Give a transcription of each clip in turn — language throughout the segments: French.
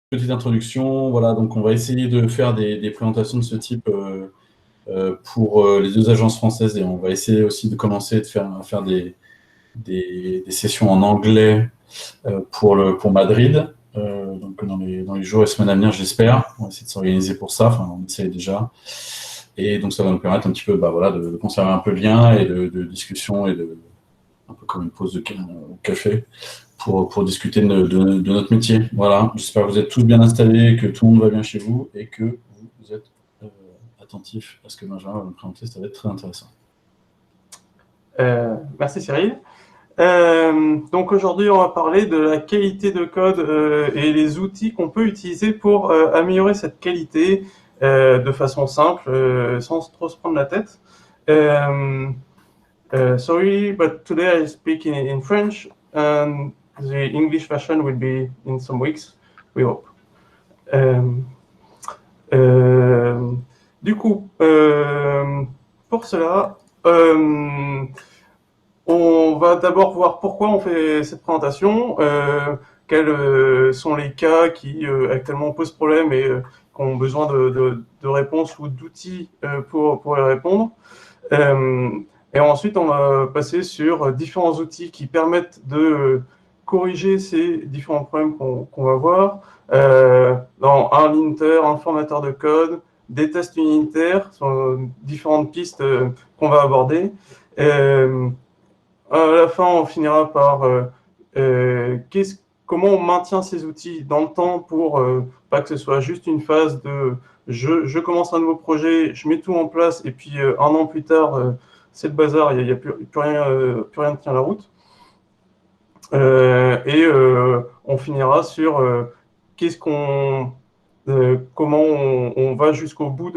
petite introduction. Voilà, donc on va essayer de faire des présentations de ce type pour les deux agences françaises et on va essayer aussi de commencer à faire des sessions en anglais pour Madrid. Donc dans les jours et semaines à venir, j'espère. On va essayer de s'organiser pour ça. Enfin, on essaye déjà. Et donc ça va nous permettre un petit peu, voilà, de conserver un peu le lien et de discussion et un peu comme une pause de café pour discuter de notre métier. Voilà, j'espère que vous êtes tous bien installés, que tout le monde va bien chez vous et que vous êtes attentifs à ce que Benjamin va nous présenter. Ça va être très intéressant. Merci Cyril. Donc aujourd'hui, on va parler de la qualité de code et les outils qu'on peut utiliser pour améliorer cette qualité de façon simple, sans trop se prendre la tête. Sorry, but today I speak in French, and the English version will be in some weeks, we hope. Du coup, pour cela, on va d'abord voir pourquoi on fait cette présentation, quels sont les cas qui actuellement posent problème et qui ont besoin de réponses ou d'outils pour y répondre. Et ensuite, on va passer sur différents outils qui permettent de corriger ces différents problèmes qu'on va voir. Dans un linter, un formateur de code, des tests unitaires, sont différentes pistes qu'on va aborder. À la fin, on finira par comment on maintient ces outils dans le temps pour pas que ce soit juste une phase de je commence un nouveau projet, je mets tout en place et puis un an plus tard, c'est le bazar, il n'y a plus rien ne tient la route. On finira sur comment on va jusqu'au bout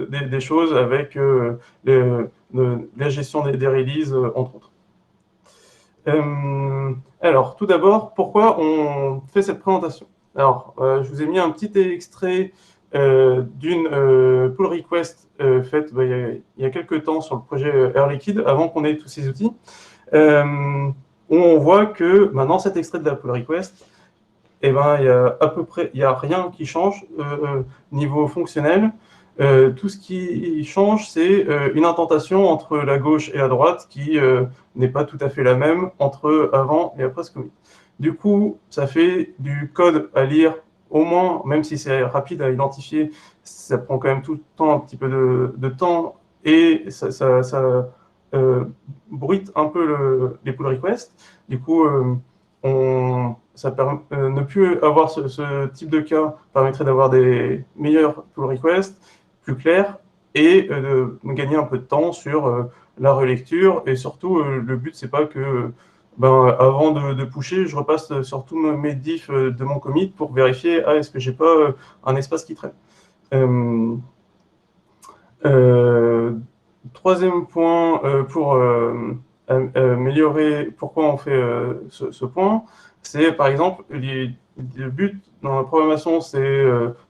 des choses avec la gestion des releases, entre autres. Alors, tout d'abord, pourquoi on fait cette présentation? Alors, je vous ai mis un petit extrait d'une pull request faite il y a quelques temps sur le projet Air Liquide, avant qu'on ait tous ces outils, où on voit que maintenant, cet extrait de la pull request, il y a rien qui change niveau fonctionnel. Tout ce qui change, c'est une indentation entre la gauche et la droite qui n'est pas tout à fait la même entre avant et après ce commit. Du coup, ça fait du code à lire au moins, même si c'est rapide à identifier, ça prend quand même tout le temps un petit peu de temps et ça bruite un peu les pull requests. Du coup, ne plus avoir ce type de cas permettrait d'avoir des meilleurs pull requests, plus clairs, et de gagner un peu de temps sur la relecture. Et surtout, le but, c'est pas que avant de pusher, je repasse sur tous mes diffs de mon commit pour vérifier est-ce que j'ai pas un espace qui traîne. Troisième point pour améliorer pourquoi on fait ce point, c'est par exemple le but dans la programmation, c'est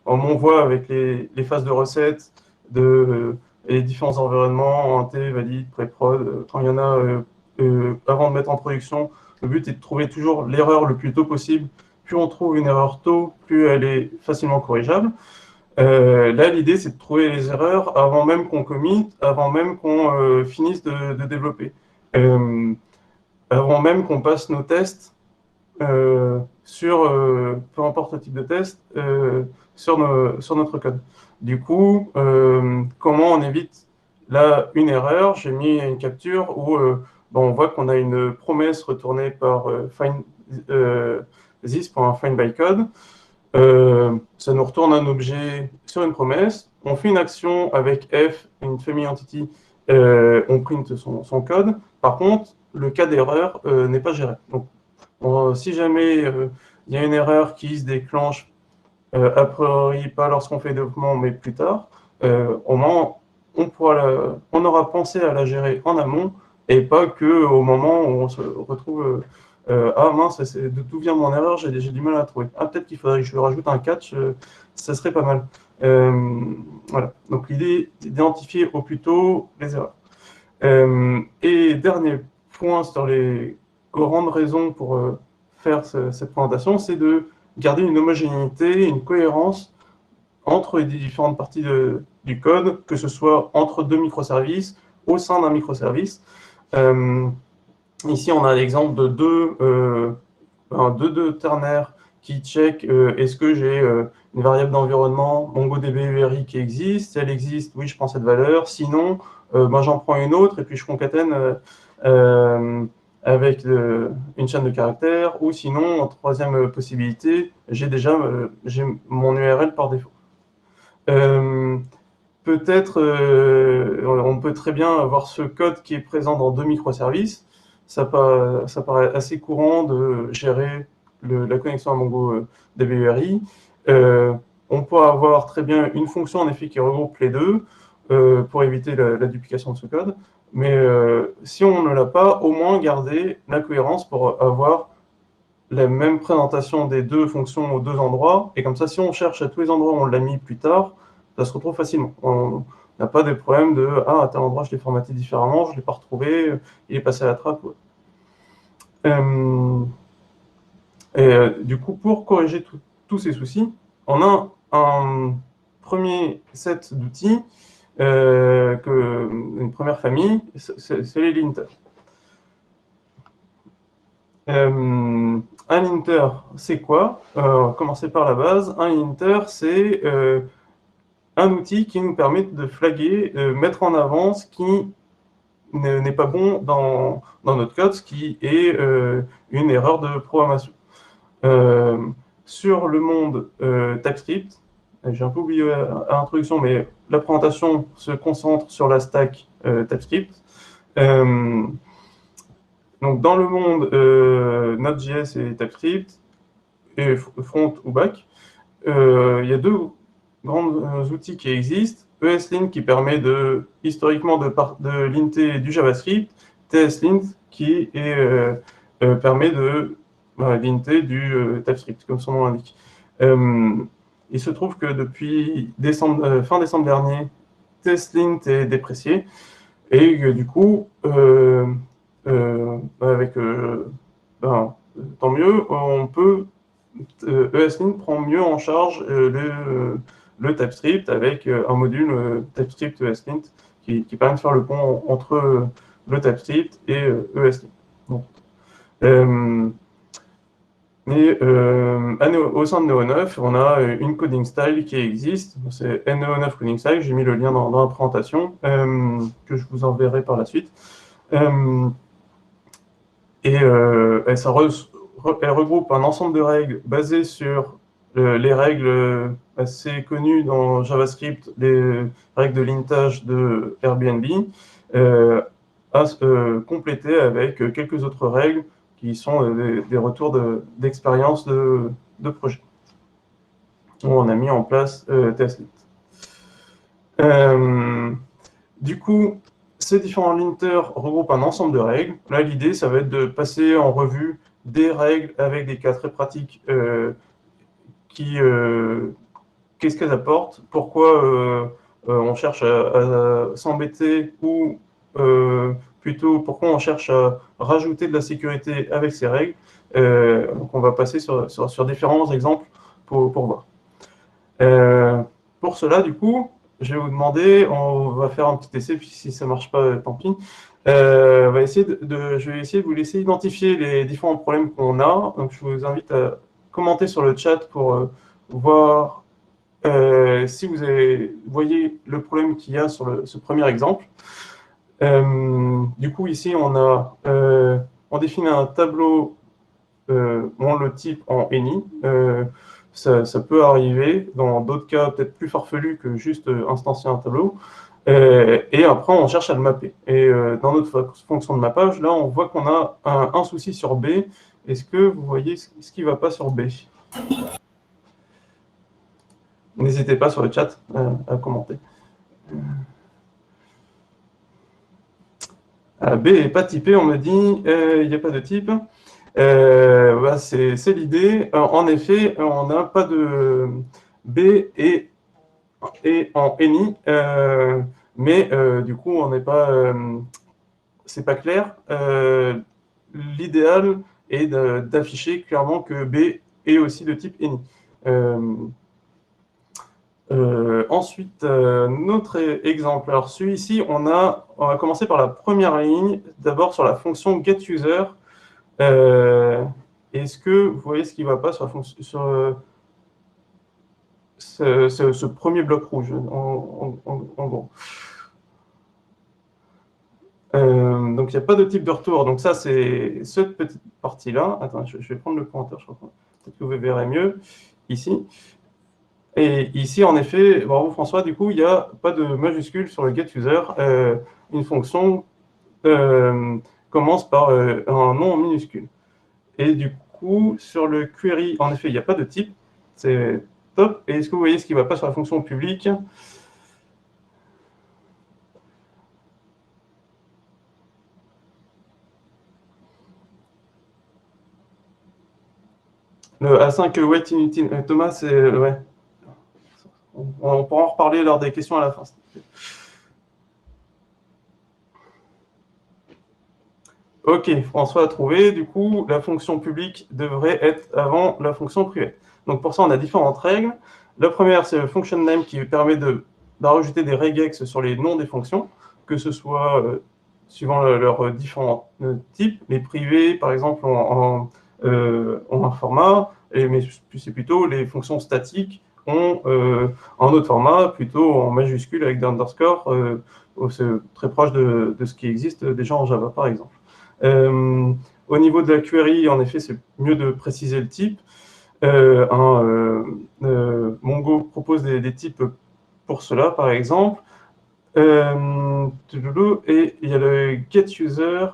on voit avec les phases de recettes, les différents environnements, inté, valide, pré-prod, quand il y en a avant de mettre en production, le but est de trouver toujours l'erreur le plus tôt possible. Plus on trouve une erreur tôt, plus elle est facilement corrigeable. Là, l'idée, c'est de trouver les erreurs avant même qu'on commit, avant même qu'on finisse de développer, avant même qu'on passe nos tests sur, peu importe le type de test, sur notre code. Du coup, comment on évite là une erreur? J'ai mis une capture où on voit qu'on a une promesse retournée par this.findByCode. Ça nous retourne un objet sur une promesse. On fait une action avec F, une family entity, on print son code. Par contre, le cas d'erreur n'est pas géré. Donc, si jamais il y a une erreur qui se déclenche, a priori pas lorsqu'on fait le développement, mais plus tard, au moins, on aura pensé à la gérer en amont et pas qu'au moment où on se retrouve ah mince, d'où vient mon erreur, j'ai du mal à la trouver. Ah, peut-être qu'il faudrait que je rajoute un catch, ça serait pas mal. Voilà. Donc l'idée, c'est d'identifier au plus tôt les erreurs. Et dernier point sur les grandes raisons pour faire cette présentation, c'est de garder une homogénéité, une cohérence entre les différentes parties du code, que ce soit entre deux microservices, au sein d'un microservice. Ici, on a l'exemple de deux ternaires qui check est-ce que j'ai une variable d'environnement MongoDB URI qui existe. Si elle existe, oui, je prends cette valeur. Sinon, j'en prends une autre et puis je concatène avec une chaîne de caractères. Ou sinon, en troisième possibilité, j'ai mon URL par défaut. Peut-être, on peut très bien avoir ce code qui est présent dans deux microservices. Ça paraît assez courant de gérer la connexion à MongoDB URI. On peut avoir très bien une fonction en effet qui regroupe les deux pour éviter la duplication de ce code. Mais si on ne l'a pas, au moins garder la cohérence pour avoir la même présentation des deux fonctions aux deux endroits. Et comme ça, si on cherche à tous les endroits où on l'a mis plus tard, ça se retrouve facilement. On n'a pas des problèmes de « Ah, à tel endroit, je l'ai formaté différemment, je ne l'ai pas retrouvé, il est passé à la trappe. » Du coup, pour corriger tous ces soucis, on a un premier set d'outils, une première famille, c'est les linters. Un linter, c'est quoi? On va commencer par la base. Un linter, c'est un outil qui nous permet de flaguer, mettre en avant ce qui n'est pas bon dans notre code, ce qui est une erreur de programmation. Sur le monde TypeScript, j'ai un peu oublié à l'introduction, mais la présentation se concentre sur la stack TypeScript. Donc, dans le monde Node.js et TypeScript, et front ou back, il y a deux grands outils qui existent. ESLint qui permet historiquement de linter du JavaScript, TSLint qui permet de linter du TypeScript, comme son nom l'indique. Il se trouve que depuis fin décembre dernier, TSLint est déprécié, et du coup, tant mieux, ESLint prend mieux en charge le TypeScript avec un module TypeScript ESLint qui permet de faire le pont entre le TypeScript et ESLint. Bon. Au sein de Neo9, on a une coding style qui existe, c'est Neo9 coding style, j'ai mis le lien dans la présentation, que je vous enverrai par la suite. Elle regroupe un ensemble de règles basées sur les règles assez connues dans JavaScript, les règles de lintage de Airbnb, complétées avec quelques autres règles qui sont des retours d'expérience de projet, où on a mis en place TestNet. Du coup, ces différents linters regroupent un ensemble de règles. Là, l'idée, ça va être de passer en revue des règles avec des cas très pratiques qu'est-ce qu'elles apportent, pourquoi on cherche à s'embêter ou plutôt pourquoi on cherche à rajouter de la sécurité avec ces règles. Donc on va passer sur différents exemples pour voir. Pour cela, du coup, je vais vous demander, on va faire un petit essai, puis si ça ne marche pas, tant pis. Je vais essayer de vous laisser identifier les différents problèmes qu'on a. Donc, je vous invite à commenter sur le chat pour voir si vous voyez le problème qu'il y a sur ce premier exemple. Du coup, ici, on définit un tableau, on le type en any. Ça peut arriver dans d'autres cas peut-être plus farfelus que juste instancier un tableau. Et après, on cherche à le mapper. Et dans notre fonction de mappage, là, on voit qu'on a un souci sur B. Est-ce que vous voyez ce qui ne va pas sur B? N'hésitez pas sur le chat à commenter. B n'est pas typé, on me dit, il n'y a pas de type. C'est l'idée. En effet, on n'a pas de B et en any, mais du coup, on n'est pas, c'est pas clair. L'idéal est d'afficher clairement que B et aussi de type any. Ensuite, notre exemple. Alors celui-ci, on va commencer par la première ligne, d'abord sur la fonction getUser. Est-ce que vous voyez ce qui ne va pas sur, ce premier bloc rouge, en gros. Donc, il n'y a pas de type de retour. Donc, ça, c'est cette petite partie-là. Attends, je vais prendre le pointeur, je crois. Peut-être que vous verrez mieux ici. Et ici, en effet, bravo François, du coup, il n'y a pas de majuscule sur le getUser. Une fonction commence par un nom en minuscule. Et du coup, sur le query, en effet, il n'y a pas de type. C'est top. Et est-ce que vous voyez ce qui ne va pas sur la fonction publique ? Le A5 wait inutile. Thomas, c'est... ouais. On pourra en reparler lors des questions à la fin. Ok, François a trouvé. Du coup, la fonction publique devrait être avant la fonction privée. Donc pour ça, on a différentes règles. La première, c'est le function name qui permet de rajouter des regex sur les noms des fonctions, que ce soit suivant leurs différents types. Les privés, par exemple, ont un format, mais c'est plutôt les fonctions statiques ont un autre format, plutôt en majuscule avec des underscores, c'est très proche de ce qui existe déjà en Java, par exemple. Au niveau de la query, en effet, c'est mieux de préciser le type. Mongo propose des types pour cela, par exemple. Et il y a le getUser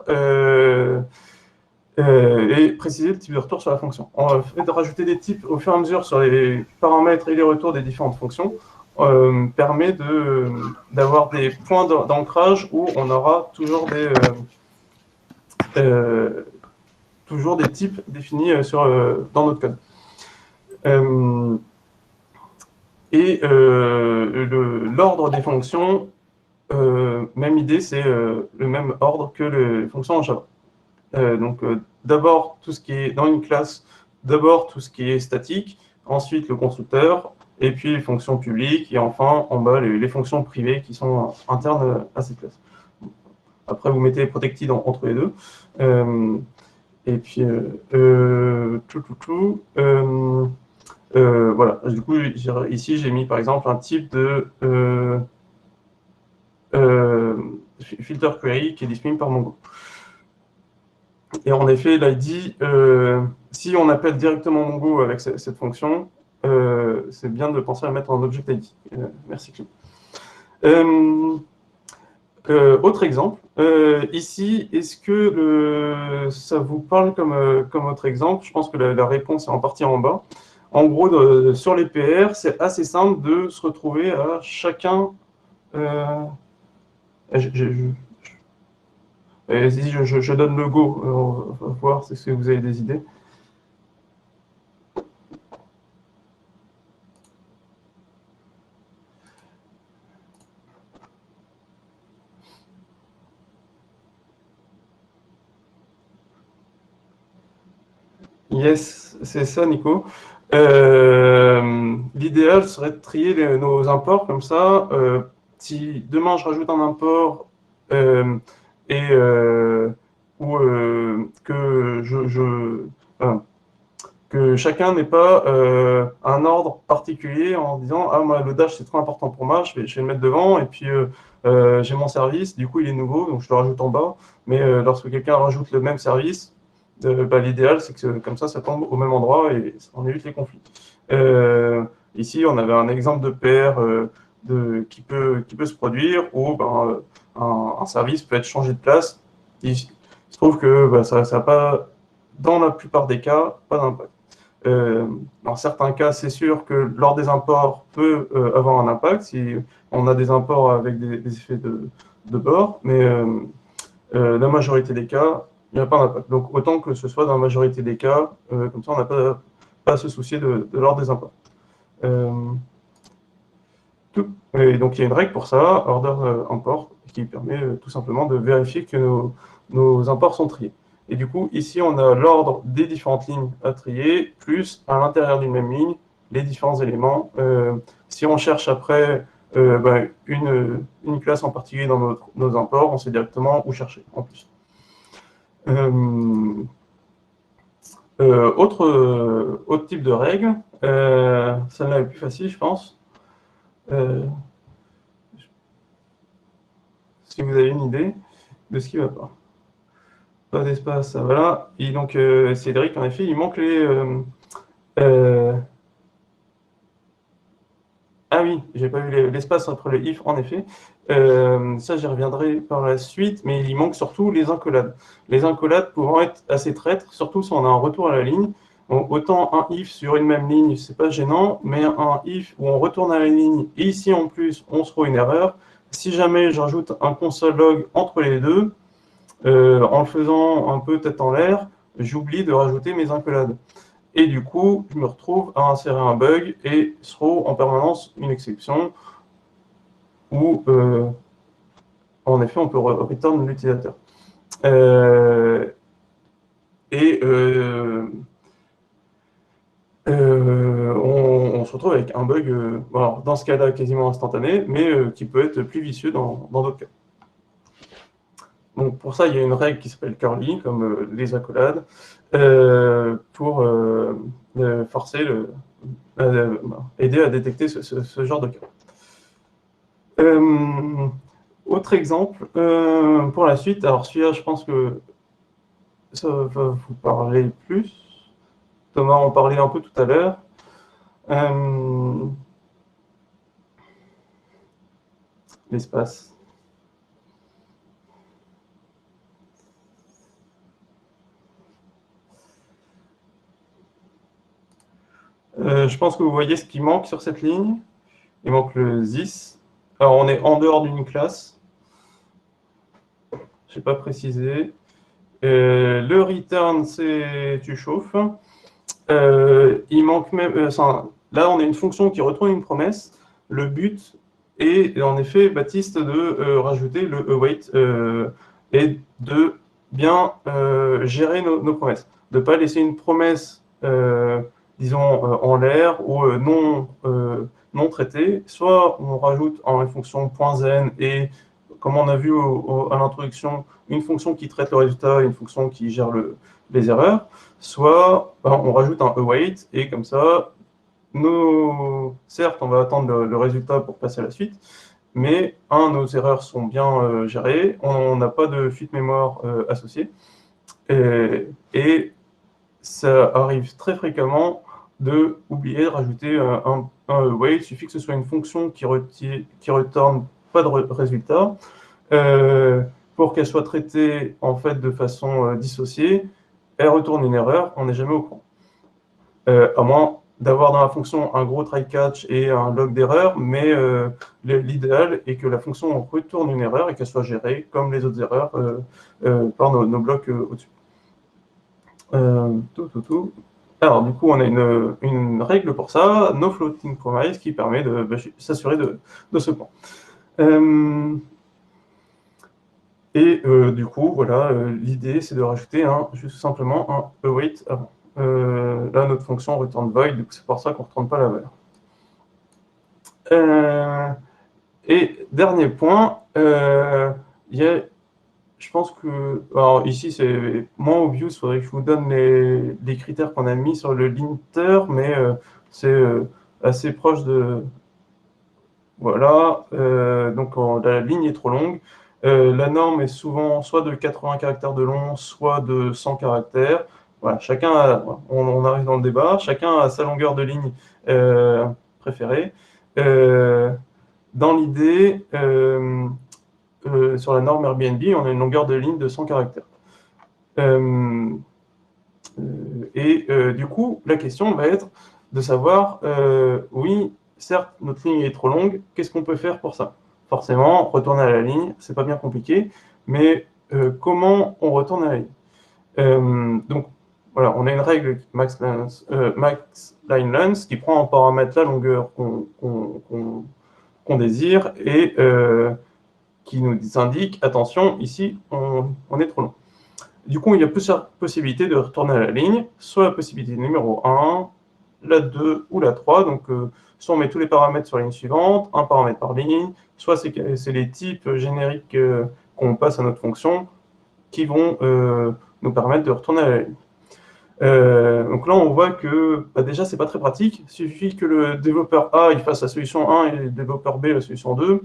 et préciser le type de retour sur la fonction. On va fait de rajouter des types au fur et à mesure sur les paramètres et les retours des différentes fonctions. Permet d'avoir des points d'ancrage où on aura toujours des types définis dans notre code. Et l'ordre des fonctions, même idée, c'est le même ordre que les fonctions en Java. Donc, d'abord, tout ce qui est dans une classe, d'abord tout ce qui est statique, ensuite le constructeur, et puis les fonctions publiques, et enfin, en bas, les fonctions privées qui sont internes à cette classe. Après, vous mettez protected entre les deux. Et puis, voilà. Du coup, ici, j'ai mis, par exemple, un type de filter query qui est disponible par Mongo. Et en effet, l'ID, si on appelle directement Mongo avec cette fonction, c'est bien de penser à mettre un object ID. Merci, Clem. Autre exemple, ici, est-ce que ça vous parle comme autre exemple? Je pense que la réponse est en partie en bas. En gros, sur les PR, c'est assez simple de se retrouver à chacun... je donne le go, on va voir si vous avez des idées. Yes, c'est ça, Nico. L'idéal serait de trier nos imports comme ça. Si demain je rajoute un import ou que chacun n'ait pas un ordre particulier en disant « Ah, moi, le dash, c'est trop important pour moi, je vais le mettre devant, et puis j'ai mon service, du coup, il est nouveau, donc je le rajoute en bas. » Mais lorsque quelqu'un rajoute le même service, l'idéal, c'est que comme ça tombe au même endroit et on évite les conflits. Ici, on avait un exemple de PR qui peut se produire où un service peut être changé de place. Il se trouve que ça n'a pas, dans la plupart des cas, pas d'impact. Dans certains cas, c'est sûr que lors des imports peut avoir un impact si on a des imports avec des effets de bord, mais la majorité des cas, il n'y a pas d'impact. Donc, autant que ce soit dans la majorité des cas, comme ça, on n'a pas à se soucier de l'ordre des imports. Et donc, il y a une règle pour ça, order import, qui permet tout simplement de vérifier que nos imports sont triés. Et du coup, ici, on a l'ordre des différentes lignes à trier, plus à l'intérieur d'une même ligne, les différents éléments. Si on cherche après une classe en particulier dans nos imports, on sait directement où chercher en plus. Autre type de règle, celle-là est plus facile, je pense. Si vous avez une idée de ce qui ne va pas. Pas d'espace, voilà. Et donc, Cédric, en effet, il manque les... Ah oui, j'ai pas vu l'espace entre les if, en effet. Ça, j'y reviendrai par la suite, mais il manque surtout les incollades. Les incollades pouvant être assez traîtres, surtout si on a un retour à la ligne. Donc, autant un if sur une même ligne, c'est pas gênant, mais un if où on retourne à la ligne, et ici en plus, on se trouve une erreur. Si jamais j'ajoute un console log entre les deux, en le faisant un peu tête en l'air, j'oublie de rajouter mes incollades. Et du coup, je me retrouve à insérer un bug et throw en permanence une exception où, en effet, on peut return l'utilisateur. On se retrouve avec un bug, alors, dans ce cas-là, quasiment instantané, mais qui peut être plus vicieux dans d'autres cas. Donc pour ça, il y a une règle qui s'appelle curly, comme les accolades, pour forcer aider à détecter ce genre de cas. Autre exemple, pour la suite, alors celui-là, je pense que ça va vous parler plus. Thomas en parlait un peu tout à l'heure. L'espace. Je pense que vous voyez ce qui manque sur cette ligne. Il manque le this. Alors, on est en dehors d'une classe. Je n'ai pas précisé. Le return, c'est tu chauffes. Il manque même... là, on a une fonction qui retourne une promesse. Le but est, en effet, Baptiste, de rajouter le await et de bien gérer nos promesses. De ne pas laisser une promesse, disons, en l'air ou non traitée. Soit on rajoute en une fonction .zen et, comme on a vu à l'introduction, une fonction qui traite le résultat et une fonction qui gère les erreurs. Soit on rajoute un await et comme ça, certes, on va attendre le résultat pour passer à la suite, mais nos erreurs sont bien gérées, on n'a pas de fuite mémoire associée, et ça arrive très fréquemment d'oublier de rajouter un await. Il suffit que ce soit une fonction qui retourne pas de résultat, pour qu'elle soit traitée en fait de façon dissociée. Elle retourne une erreur, on n'est jamais au courant. À moins d'avoir dans la fonction un gros try-catch et un log d'erreur, mais l'idéal est que la fonction retourne une erreur et qu'elle soit gérée comme les autres erreurs par nos blocs au-dessus. Alors, du coup, on a une règle pour ça, no floating promise, qui permet de s'assurer de ce point. Du coup, voilà, l'idée, c'est de rajouter juste simplement un await avant. Là, notre fonction return void, donc c'est pour ça qu'on ne retourne pas la valeur. Et dernier point, je pense que... Alors ici, c'est moins obvious, il faudrait que je vous donne les critères qu'on a mis sur le linter, mais c'est assez proche de... Voilà, donc la ligne est trop longue. La norme est souvent soit de 80 caractères de long, soit de 100 caractères. Voilà, on arrive dans le débat, chacun a sa longueur de ligne préférée. Dans l'idée, sur la norme Airbnb, on a une longueur de ligne de 100 caractères. Du coup, la question va être de savoir, oui, certes, notre ligne est trop longue, qu'est-ce qu'on peut faire pour ça? Forcément, retourner à la ligne, c'est pas bien compliqué, mais comment on retourne à la ligne? Donc, voilà, on a une règle max line length qui prend en paramètre la longueur qu'on désire et qui nous indique, attention, ici, on est trop long. Du coup, il y a plusieurs possibilités de retourner à la ligne, soit la possibilité numéro 1, la 2 ou la 3. Donc, soit on met tous les paramètres sur la ligne suivante, un paramètre par ligne, soit c'est les types génériques qu'on passe à notre fonction qui vont nous permettre de retourner à la ligne. Donc là, on voit que déjà, c'est pas très pratique. Il suffit que le développeur A il fasse la solution 1 et le développeur B la solution 2.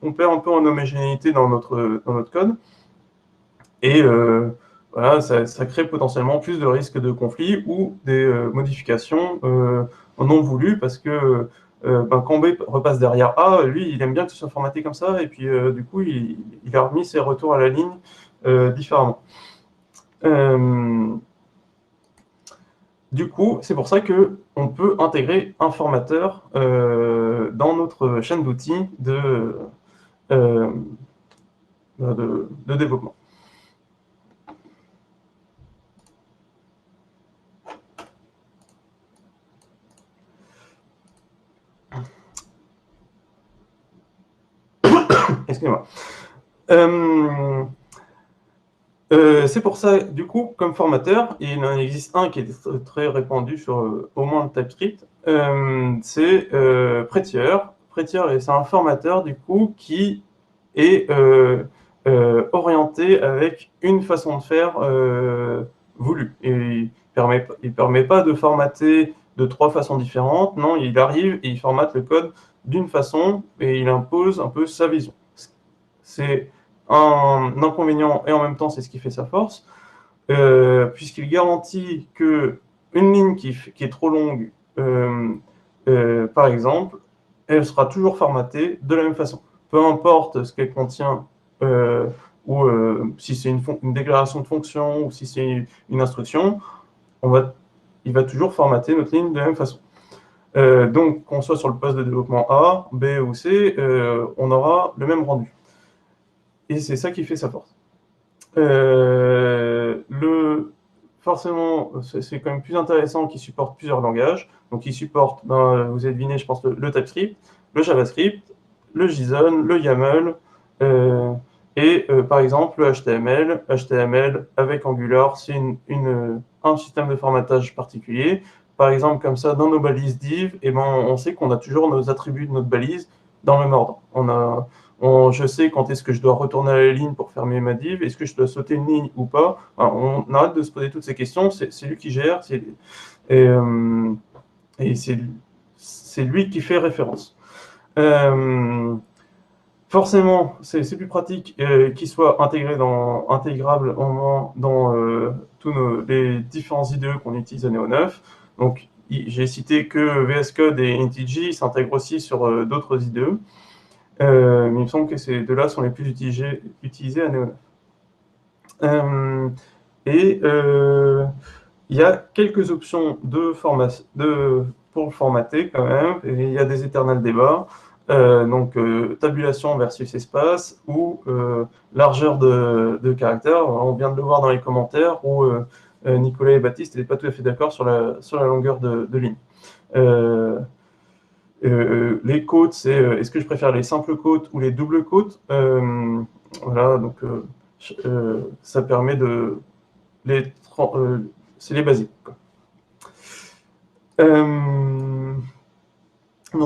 On perd un peu en homogénéité dans notre code. Et voilà, ça crée potentiellement plus de risques de conflit ou des modifications non voulues parce que quand B repasse derrière A, lui, il aime bien que ce soit formaté comme ça, et puis du coup, il a remis ses retours à la ligne différemment. Du coup, c'est pour ça qu'on peut intégrer un formateur dans notre chaîne d'outils de développement. Excusez-moi. C'est pour ça, du coup, comme formateur, il en existe un qui est très répandu sur au moins le TypeScript, c'est Prettier. Prettier, c'est un formateur, du coup, qui est orienté avec une façon de faire voulue. Et il permet pas de formater de 3 façons différentes. Non, il arrive et il formate le code d'une façon et il impose un peu sa vision. C'est un inconvénient et en même temps c'est ce qui fait sa force, puisqu'il garantit que une ligne qui est trop longue, par exemple, elle sera toujours formatée de la même façon. Peu importe ce qu'elle contient, ou si c'est une déclaration de fonction ou si c'est une instruction, il va toujours formater notre ligne de la même façon. Donc, qu'on soit sur le poste de développement A, B ou C, on aura le même rendu. Et c'est ça qui fait sa force. Forcément, c'est quand même plus intéressant qu'il supporte plusieurs langages. Donc, il supporte, vous avez deviné, je pense, le TypeScript, le JavaScript, le JSON, le YAML, et par exemple le HTML. HTML avec Angular, c'est un système de formatage particulier. Par exemple, comme ça, dans nos balises div, on sait qu'on a toujours nos attributs de notre balise dans le même ordre. Je sais quand est-ce que je dois retourner à la ligne pour fermer ma div, est-ce que je dois sauter une ligne ou pas. On arrête de se poser toutes ces questions, c'est lui qui gère, et c'est lui qui fait référence. Forcément, c'est plus pratique qu'il soit intégrable dans tous les différents IDE qu'on utilise à Neo 9. Donc, j'ai cité que VS Code et IntelliJ s'intègrent aussi sur d'autres IDE. Mais il me semble que ces deux-là sont les plus utilisés à Neo 9. Il y a quelques options pour formater quand même, et il y a des éternels débats. Donc, tabulation versus espace ou largeur de caractères. On vient de le voir dans les commentaires où Nicolas et Baptiste n'étaient pas tout à fait d'accord sur la longueur de ligne. Les côtes, c'est est-ce que je préfère les simples côtes ou les doubles côtes. Voilà, donc ça permet de c'est les basiques. Donc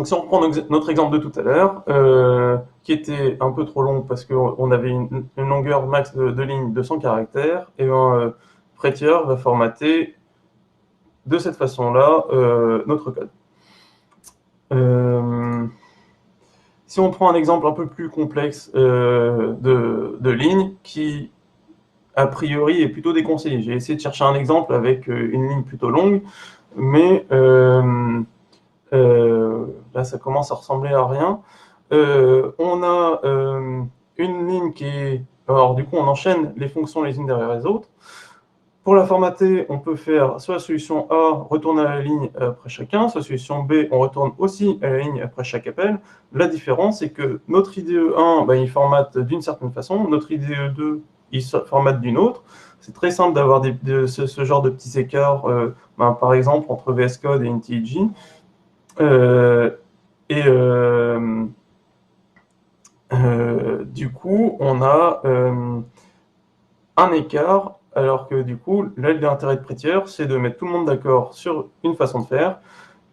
si on reprend notre exemple de tout à l'heure, qui était un peu trop long parce qu'on avait une longueur max de ligne de 100 caractères, et Prettier va formater de cette façon-là notre code. Si on prend un exemple un peu plus complexe de ligne qui, a priori, est plutôt déconseillé. J'ai essayé de chercher un exemple avec une ligne plutôt longue, mais là, ça commence à ressembler à rien. On a une ligne qui est... Alors, du coup, on enchaîne les fonctions les unes derrière les autres. Pour la formater, on peut faire soit la solution A, retourner à la ligne après chacun, soit la solution B, on retourne aussi à la ligne après chaque appel. La différence, c'est que notre IDE 1, il formate d'une certaine façon, notre IDE 2, il formate d'une autre. C'est très simple d'avoir ce genre de petits écarts, par exemple, entre VS Code et IntelliJ. Du coup, on a un écart alors que du coup, là, l'intérêt de Prettier, c'est de mettre tout le monde d'accord sur une façon de faire,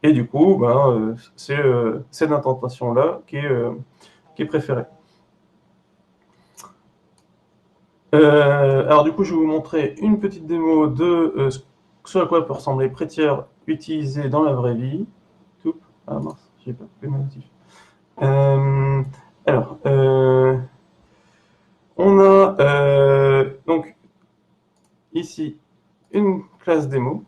et du coup, ben, c'est cette intentation-là qui est préférée. Alors du coup, je vais vous montrer une petite démo de ce à quoi peut ressembler Prettier utilisé dans la vraie vie. Ah mince, j'ai pas coupé mon notif. Alors, on a donc ici une classe démo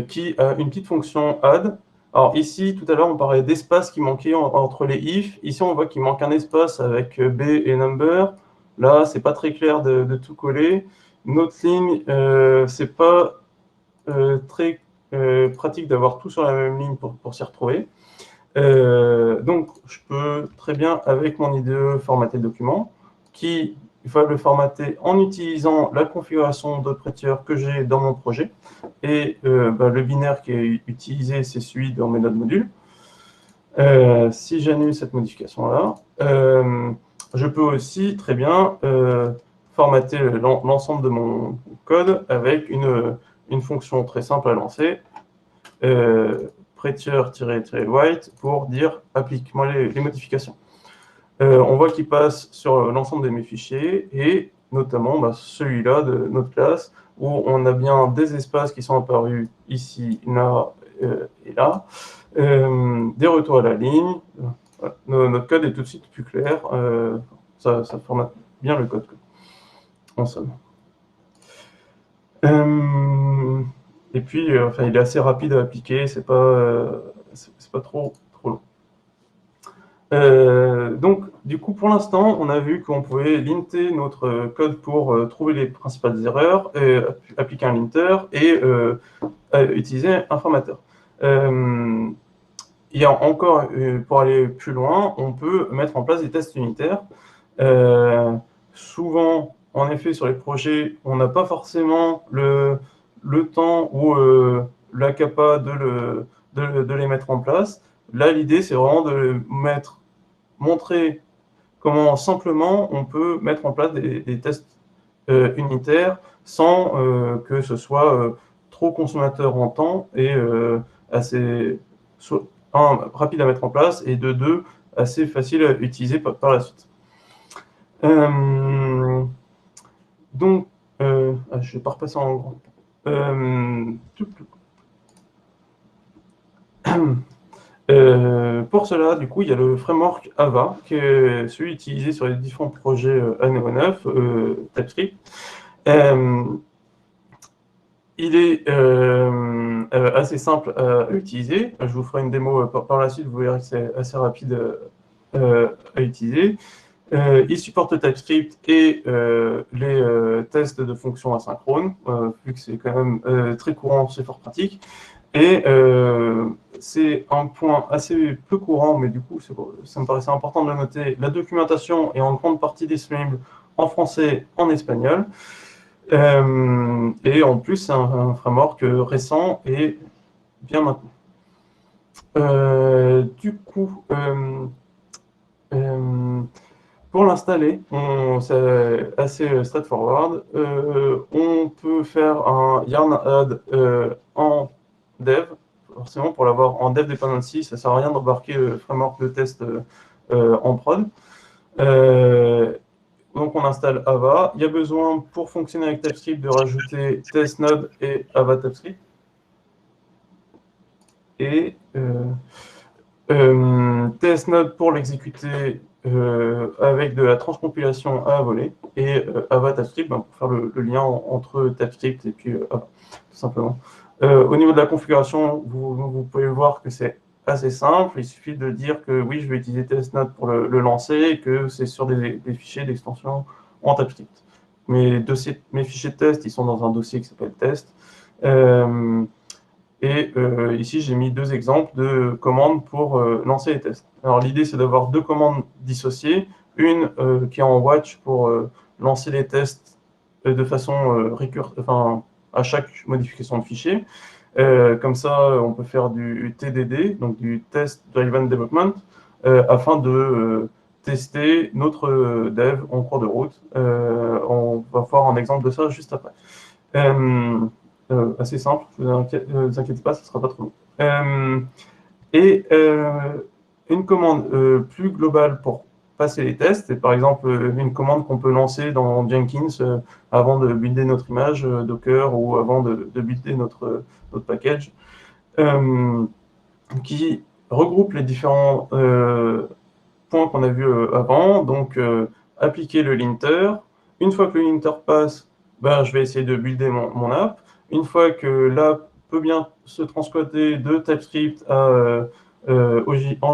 qui a une petite fonction add. Alors ici, tout à l'heure, on parlait d'espace qui manquait entre les if. Ici, on voit qu'il manque un espace avec b et number. Là, c'est pas très clair de tout coller. Notre ligne, c'est pas très pratique d'avoir tout sur la même ligne pour s'y retrouver. Donc, je peux très bien, avec mon IDE, formater le document, qui va le formater en utilisant la configuration de Prettier que j'ai dans mon projet. Et le binaire qui est utilisé, c'est celui dans mes nodes modules. Si j'annule cette modification-là, je peux aussi très bien formater l'ensemble de mon code avec une fonction très simple à lancer, Prettier-white pour dire applique-moi les modifications. On voit qu'il passe sur l'ensemble de mes fichiers et notamment celui-là de notre classe où on a bien des espaces qui sont apparus ici, là et là, des retours à la ligne. Voilà. Notre code est tout de suite plus clair. Ça formate bien le code en somme. Et puis, il est assez rapide à appliquer, c'est pas trop long. Donc, du coup, pour l'instant, on a vu qu'on pouvait linter notre code pour trouver les principales erreurs, appliquer un linter et utiliser un formateur. Il y a encore, pour aller plus loin, on peut mettre en place des tests unitaires. Souvent, en effet, sur les projets, on n'a pas forcément le temps ou la capa de les mettre en place. Là, l'idée, c'est vraiment de montrer comment simplement on peut mettre en place des tests unitaires sans que ce soit trop consommateur en temps et assez rapide à mettre en place et de deux, assez facile à utiliser par la suite. Donc, je ne vais pas repasser en grand. Pour cela, du coup, il y a le framework Ava, qui est celui utilisé sur les différents projets Neo 9, TypeScript. Il est assez simple à utiliser. Je vous ferai une démo par la suite, vous verrez que c'est assez rapide à utiliser. Il supporte TypeScript et les tests de fonctions asynchrones, vu que c'est quand même très courant, c'est fort pratique. Et c'est un point assez peu courant, mais du coup, ça me paraissait important de le noter. La documentation est en grande partie disponible en français, en espagnol. Et en plus, c'est un framework récent et bien maintenu. Du coup, pour l'installer, c'est assez straightforward. On peut faire un yarn add en dev. Forcément, pour l'avoir en dev dependency, ça ne sert à rien d'embarquer le framework de test en prod. Donc, on installe Ava. Il y a besoin, pour fonctionner avec TypeScript, de rajouter testnode et Ava TypeScript. Et testnode pour l'exécuter avec de la transcompilation à voler. Et Ava TypeScript pour faire le lien entre TypeScript et puis Ava, tout simplement. Au niveau de la configuration, vous pouvez voir que c'est assez simple. Il suffit de dire que oui, je vais utiliser testnode pour le lancer et que c'est sur des fichiers d'extension en TypeScript. Mes fichiers de test, ils sont dans un dossier qui s'appelle test. Et ici, j'ai mis deux exemples de commandes pour lancer les tests. Alors, l'idée, c'est d'avoir deux commandes dissociées. Une qui est en watch pour lancer les tests de façon à chaque modification de fichier. Comme ça, on peut faire du TDD, donc du Test Driven Development, afin de tester notre dev en cours de route. On va voir un exemple de ça juste après. Assez simple, ne vous inquiétez pas, ce ne sera pas trop long. Et une commande plus globale pour passer les tests, c'est par exemple une commande qu'on peut lancer dans Jenkins avant de builder notre image Docker ou avant de builder notre package, qui regroupe les différents points qu'on a vus avant. Donc, appliquer le linter. Une fois que le linter passe, ben, je vais essayer de builder mon app. Une fois que l'app peut bien se transcoder de TypeScript en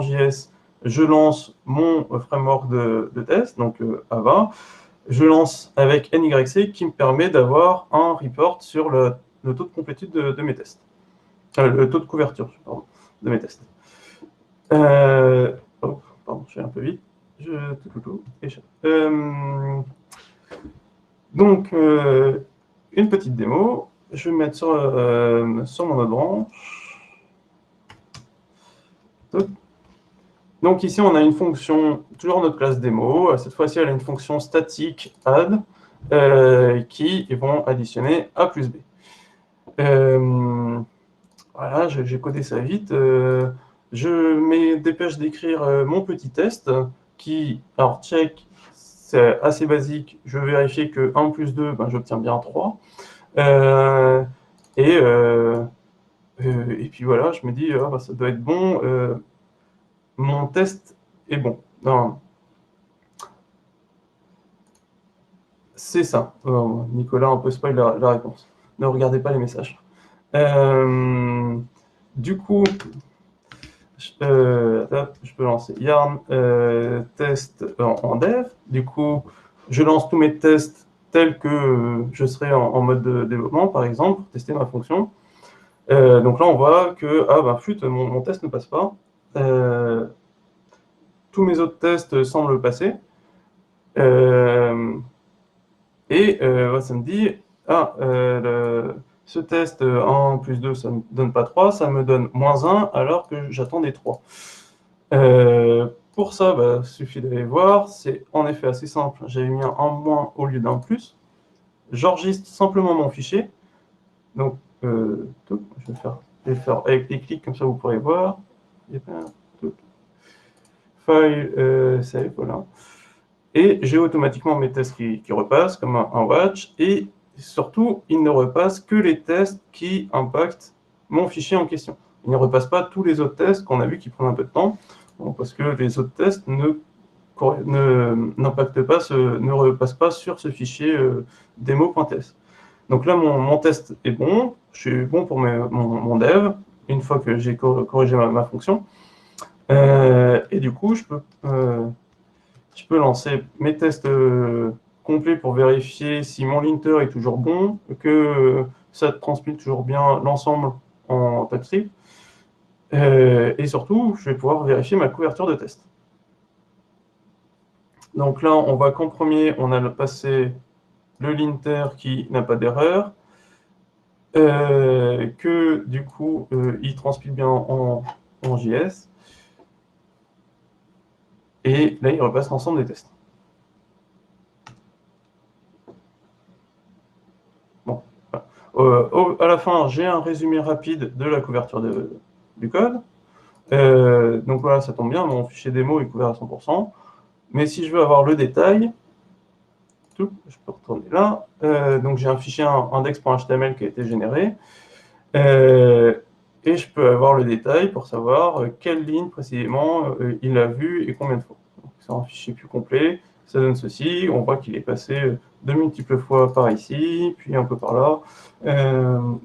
JS, je lance mon framework de test, donc Ava. Je lance avec NYC qui me permet d'avoir un report sur le taux de complétude de mes tests. Le taux de couverture, pardon, de mes tests. Oh, pardon, je vais un peu vite. Donc, une petite démo. Je vais mettre sur mon autre branche. Donc ici, on a une fonction, toujours notre classe démo. Cette fois-ci, elle a une fonction statique add qui vont additionner A plus B. Voilà, j'ai codé ça vite. Je me dépêche d'écrire mon petit test qui, alors check, c'est assez basique. Je vais vérifier que 1 plus 2, ben, j'obtiens bien 3. Et puis voilà, je me dis, bah, ça doit être bon. Mon test est bon. C'est ça. Nicolas, un peu spoil la réponse. Ne regardez pas les messages. Du coup, je peux lancer yarn test en dev. Du coup, je lance tous mes tests tels que je serai en mode de développement, par exemple, pour tester ma fonction. Donc là, on voit que flûte, mon test ne passe pas. Tous mes autres tests semblent passer. Et ça me dit, ce test 1 plus 2, ça ne me donne pas 3, ça me donne -1 alors que j'attendais 3. Pour ça, il suffit d'aller voir, c'est en effet assez simple. J'avais mis un moins au lieu d'un plus. J'enregistre simplement mon fichier. Donc, je vais faire avec les clics, comme ça vous pourrez voir. File, save, voilà. Et j'ai automatiquement mes tests qui repassent comme un watch. Et surtout, il ne repasse que les tests qui impactent mon fichier en question. Il ne repasse pas tous les autres tests qu'on a vu qui prennent un peu de temps, parce que les autres tests ne repassent pas sur ce fichier démo.test. Donc là, mon test est bon. Je suis bon pour mon dev, une fois que j'ai corrigé ma fonction. Et du coup, je peux lancer mes tests complets pour vérifier si mon linter est toujours bon, que ça transmit toujours bien l'ensemble en TypeScript. Et surtout, je vais pouvoir vérifier ma couverture de test. Donc là, on voit qu'en premier, on a passé le linter qui n'a pas d'erreur, que du coup, il transmit bien en JS. Et là, il repasse l'ensemble des tests. Bon, voilà. À la fin, j'ai un résumé rapide de la couverture du code. Donc voilà, ça tombe bien, mon fichier démo est couvert à 100%. Mais si je veux avoir le détail, je peux retourner là. Donc j'ai un fichier index.html qui a été généré. Et je peux avoir le détail pour savoir quelle ligne précisément il a vu et combien de fois. C'est un fichier plus complet. Ça donne ceci. On voit qu'il est passé de multiples fois par ici, puis un peu par là.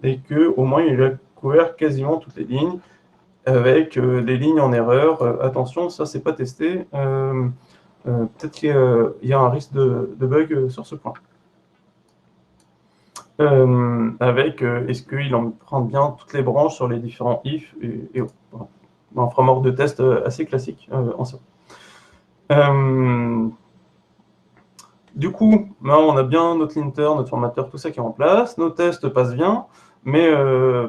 Et qu'au moins, il a couvert quasiment toutes les lignes avec des lignes en erreur. Attention, ça, c'est pas testé. Peut-être qu'il y a un risque de bug sur ce point. Avec est-ce qu'il emprunte bien toutes les branches sur les différents if et autres. Voilà. Un framework de test assez classique en ça. Du coup, là, on a bien notre linter, notre formateur, tout ça qui est en place. Nos tests passent bien, mais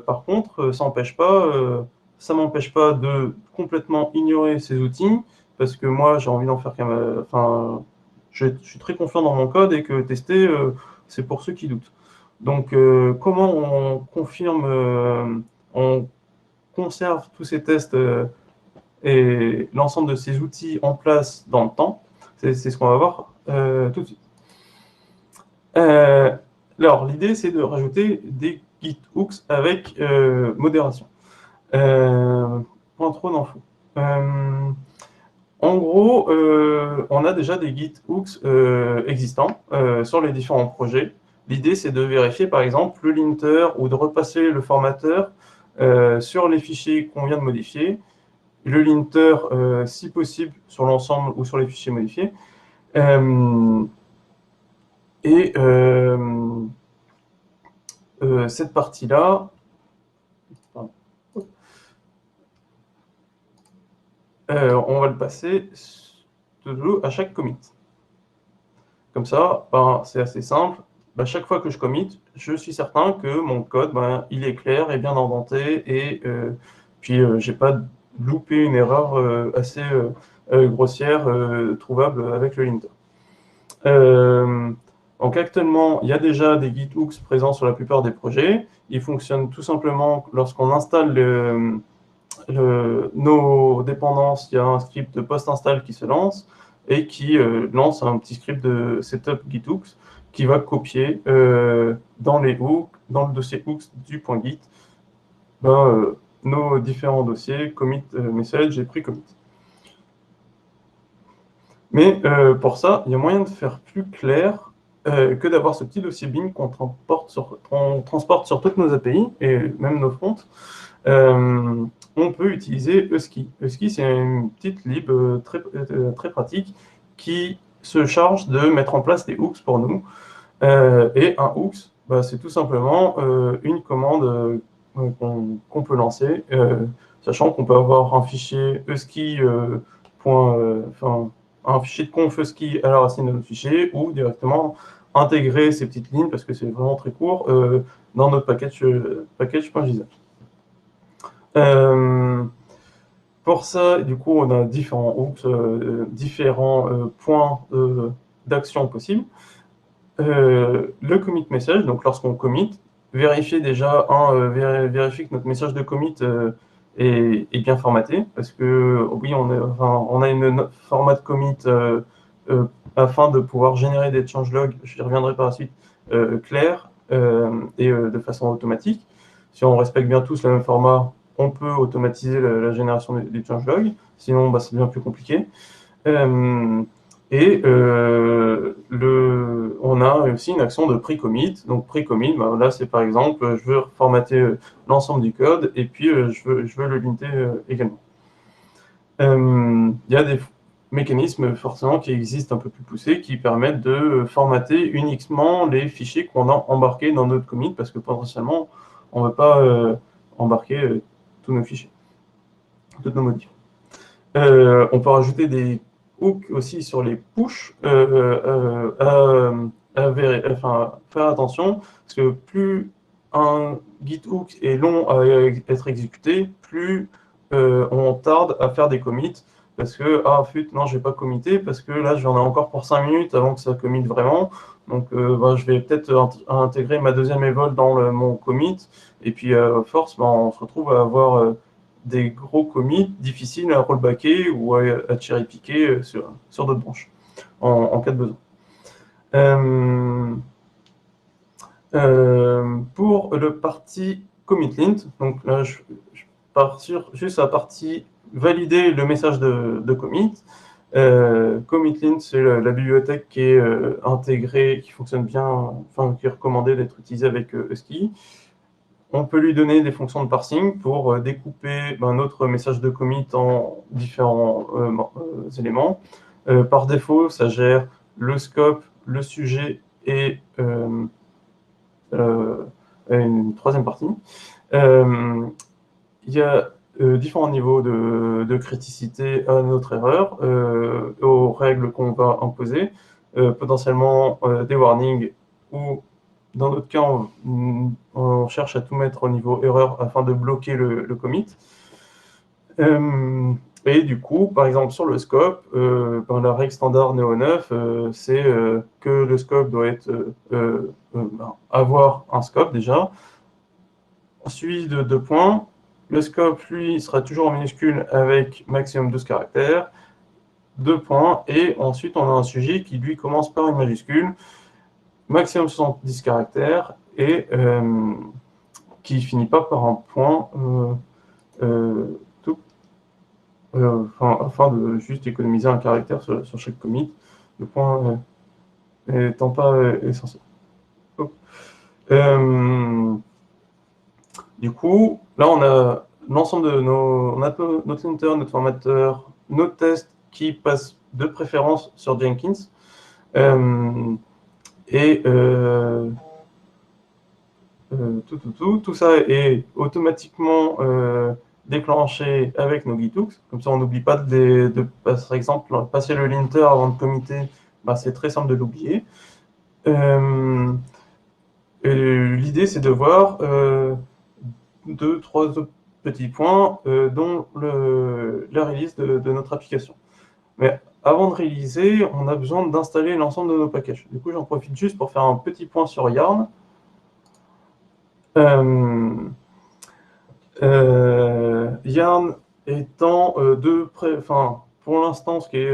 par contre, ça m'empêche pas de complètement ignorer ces outils parce que moi, j'ai envie d'en faire enfin, je suis très confiant dans mon code et que tester, c'est pour ceux qui doutent. Donc, comment on confirme, on conserve tous ces tests et l'ensemble de ces outils en place dans le temps? C'est ce qu'on va voir tout de suite. Alors, l'idée, c'est de rajouter des git hooks avec modération. Point trop d'infos. En gros, on a déjà des git hooks existants sur les différents projets. L'idée, c'est de vérifier, par exemple, le linter ou de repasser le formateur sur les fichiers qu'on vient de modifier, le linter, si possible, sur l'ensemble ou sur les fichiers modifiés. Et cette partie-là, on va le passer à chaque commit. Comme ça, ben, c'est assez simple. Ben, chaque fois que je commit, je suis certain que mon code, ben, il est clair et bien indenté et puis j'ai pas loupé une erreur assez grossière trouvable avec le linter. Donc actuellement, il y a déjà des git hooks présents sur la plupart des projets. Ils fonctionnent tout simplement lorsqu'on installe nos dépendances. Il y a un script de post-install qui se lance et qui lance un petit script de setup git hooks qui va copier dans les hooks, dans le dossier hooks du point .git, nos différents dossiers, commit message et pre-commit. Mais pour ça, il y a moyen de faire plus clair que d'avoir ce petit dossier bin qu'on transporte sur toutes nos API et même nos fronts. On peut utiliser Husky. Husky, c'est une petite lib très pratique qui se charge de mettre en place des hooks pour nous. Et un hooks, bah, c'est tout simplement une commande qu'on peut lancer, sachant qu'on peut avoir un fichier Husky, un fichier de conf Husky à la racine de notre fichier, ou directement intégrer ces petites lignes, parce que c'est vraiment très court, dans notre package.json. Pour ça, du coup, on a différents hooks, différents points d'action possibles. Le commit message, donc lorsqu'on commit, vérifier déjà, vérifier que notre message de commit est bien formaté, parce que oui, on a une format de commit afin de pouvoir générer des changelogs, j'y reviendrai par la suite, clair et de façon automatique. Si on respecte bien tous le même format, on peut automatiser la génération des changelogs, sinon bah, c'est bien plus compliqué. On a aussi une action de pre-commit. Donc pre-commit, bah, là c'est par exemple, je veux reformater l'ensemble du code et puis je veux le linter également. Il y a des mécanismes forcément qui existent un peu plus poussés qui permettent de formater uniquement les fichiers qu'on a embarqués dans notre commit parce que potentiellement on ne veut pas embarquer tous nos fichiers, toutes nos modifs. On peut rajouter des hooks aussi sur les push, faire attention, parce que plus un git hook est long à être exécuté, plus on tarde à faire des commits, parce que, ah, non, je vais pas commiter, parce que là, j'en ai encore pour 5 minutes avant que ça commit vraiment, donc je vais peut-être intégrer ma deuxième evol dans mon commit, et puis force, on se retrouve à avoir des gros commits difficiles à rollbacker ou à cherry-picker sur d'autres branches en cas de besoin. Pour le parti commitlint, donc là je pars sur juste la partie valider le message de commit. Commitlint, c'est la bibliothèque qui est intégrée, qui fonctionne bien, enfin qui est recommandée d'être utilisée avec Husky. On peut lui donner des fonctions de parsing pour découper notre message de commit en différents éléments. Par défaut, ça gère le scope, le sujet et une troisième partie. Il y a différents niveaux de criticité à notre erreur, aux règles qu'on va imposer, potentiellement des warnings ou dans notre cas, on cherche à tout mettre au niveau erreur afin de bloquer le commit. Et du coup, par exemple, sur le scope, dans la règle standard Neo 9, c'est que le scope doit avoir un scope déjà, suivi de 2 points. Le scope, lui, sera toujours en minuscule avec maximum 12 caractères, 2 points, et ensuite on a un sujet qui, lui, commence par une majuscule, maximum 70 caractères, et qui finit pas par un point tout afin de juste économiser un caractère sur chaque commit, le point étant pas essentiel. Du coup, là, on a l'ensemble de notre linter, notre formateur, nos tests qui passent de préférence sur Jenkins. Tout ça est automatiquement déclenché avec nos githooks. Comme ça, on n'oublie pas par exemple, passer le linter avant de committer. Bah, c'est très simple de l'oublier. L'idée, c'est de voir 2-3 autres petits points dont la release de notre application. Mais avant de réaliser, on a besoin d'installer l'ensemble de nos packages. Du coup, j'en profite juste pour faire un petit point sur Yarn. Yarn étant pour l'instant, ce qui est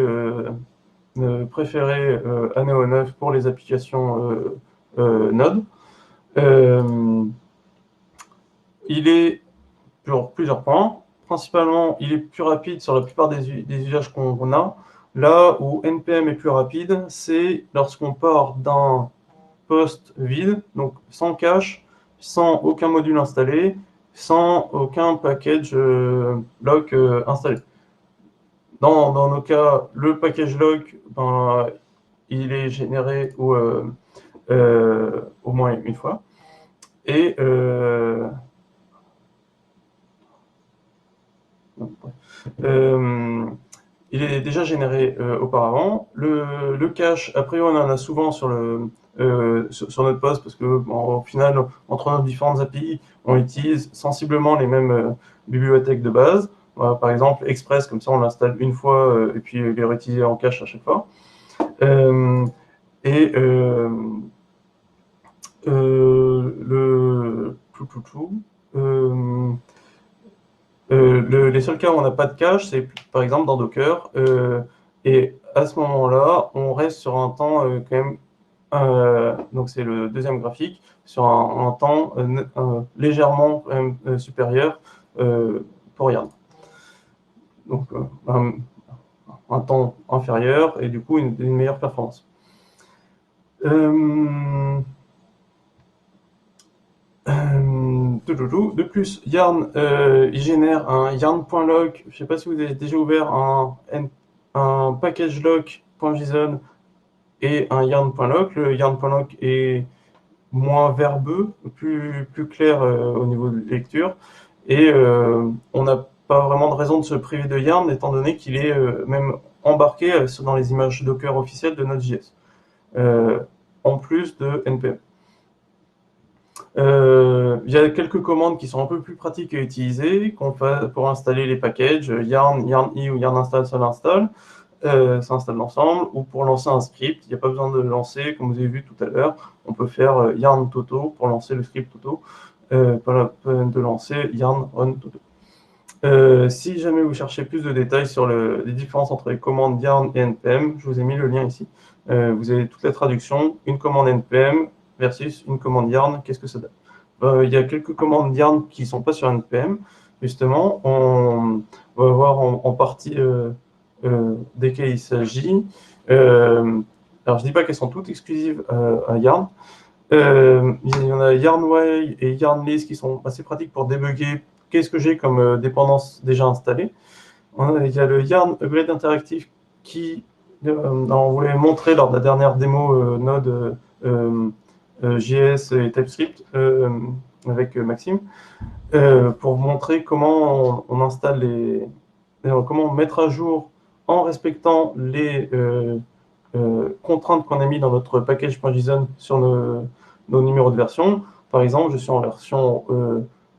préféré à Neo 9 pour les applications Node. Il est pour plusieurs points. Principalement, il est plus rapide sur la plupart des usages qu'on a. Là où NPM est plus rapide, c'est lorsqu'on part d'un poste vide, donc sans cache, sans aucun module installé, sans aucun package lock installé. Dans nos cas, le package lock, il est généré au moins une fois. Et il est déjà généré auparavant. Le cache, a priori, on en a souvent sur notre poste parce que, au final, entre nos différentes API, on utilise sensiblement les mêmes bibliothèques de base. Par exemple, Express, comme ça, on l'installe une fois et puis il est réutilisé en cache à chaque fois. Les seuls cas où on n'a pas de cache, c'est par exemple dans Docker. Et à ce moment-là, on reste sur un temps quand même, donc c'est le deuxième graphique, sur un temps légèrement supérieur pour Yarn. Donc un temps inférieur et du coup une meilleure performance. De plus, Yarn, il génère un yarn.lock. Je ne sais pas si vous avez déjà ouvert un package lock.json et un yarn.lock. Le yarn.lock est moins verbeux, plus clair au niveau de lecture. Et on n'a pas vraiment de raison de se priver de Yarn, étant donné qu'il est même embarqué dans les images Docker officielles de Node.js, en plus de NPM. Il y a quelques commandes qui sont un peu plus pratiques à utiliser pour installer les packages, yarn i ou yarn install, ça l'installe l'ensemble, ou pour lancer un script, il n'y a pas besoin de le lancer, comme vous avez vu tout à l'heure, on peut faire yarn toto pour lancer le script toto, pas la peine de lancer yarn run toto. Si jamais vous cherchez plus de détails sur les différences entre les commandes yarn et npm, je vous ai mis le lien ici. Vous avez toute la traduction, une commande npm versus une commande yarn, qu'est-ce que ça donne? Il y a quelques commandes yarn qui ne sont pas sur npm. Justement, on va voir en partie desquelles il s'agit. Alors, je ne dis pas qu'elles sont toutes exclusives à Yarn. Il y en a YarnWay et YarnList qui sont assez pratiques pour débugger qu'est-ce que j'ai comme dépendance déjà installée. Il y a le Yarn Upgrade Interactive qui, on vous l'avait montré lors de la dernière démo Node JS et TypeScript avec Maxime, pour vous montrer comment on installe comment mettre à jour en respectant les contraintes qu'on a mis dans notre package.json sur nos numéros de version. Par exemple, je suis en version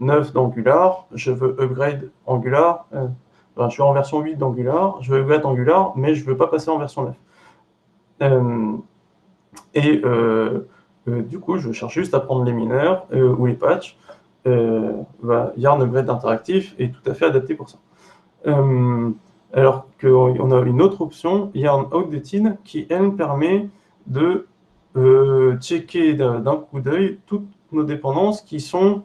9 d'Angular, je veux upgrade Angular. je suis en version 8 d'Angular, je veux être Angular, mais je ne veux pas passer en version 9. Du coup, je cherche juste à prendre les mineurs ou les patchs. Yarn Upgrade interactif est tout à fait adapté pour ça. Alors qu'on a une autre option, Yarn Outdated, qui, elle, permet de checker d'un coup d'œil toutes nos dépendances qui sont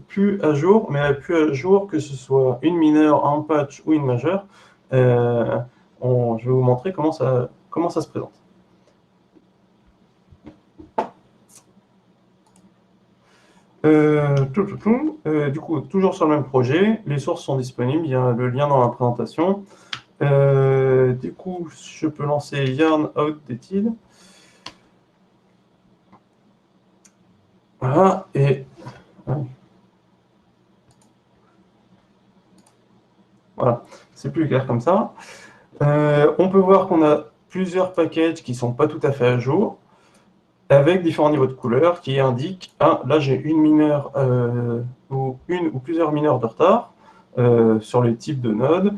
plus à jour, mais plus à jour que ce soit une mineure, un patch ou une majeure. Je vais vous montrer comment ça se présente. Du coup, toujours sur le même projet, les sources sont disponibles, il y a le lien dans la présentation. Du coup, je peux lancer Yarn Outdated. Voilà, et voilà, c'est plus clair comme ça. On peut voir qu'on a plusieurs packages qui ne sont pas tout à fait à jour, avec différents niveaux de couleur qui indiquent « Ah, là j'ai une mineure ou une ou plusieurs mineurs de retard sur le type de node.